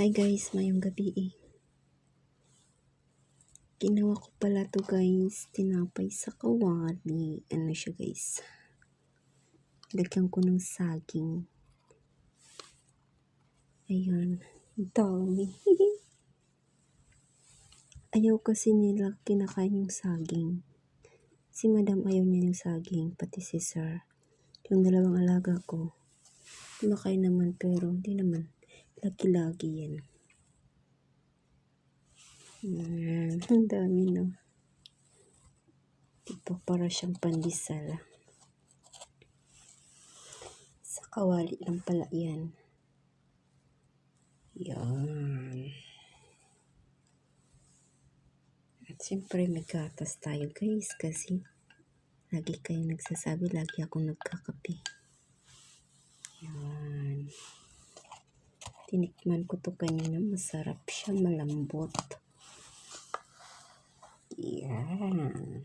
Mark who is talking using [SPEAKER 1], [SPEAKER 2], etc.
[SPEAKER 1] Hi guys, mayong gabi Ginawa ko pala to guys, tinapay sa kawali. Ano siya guys? Lagyan ko ng saging. Ayan, dami. Ayaw kasi nila kinakain yung saging. Si madam ayaw niya yung saging, pati si sir. Yung dalawang alaga ko, kumakain naman pero hindi naman. Lagi-lagi yan. Ang dami no. Tipo para siyang pandesal. Sa kawali lang pala yan. Yan. At siyempre may gatas tayo guys kasi lagi kayo nagsasabi, lagi akong nagkakape. Yan. Tinikman ko to kanina, masarap siya, malambot. Yan.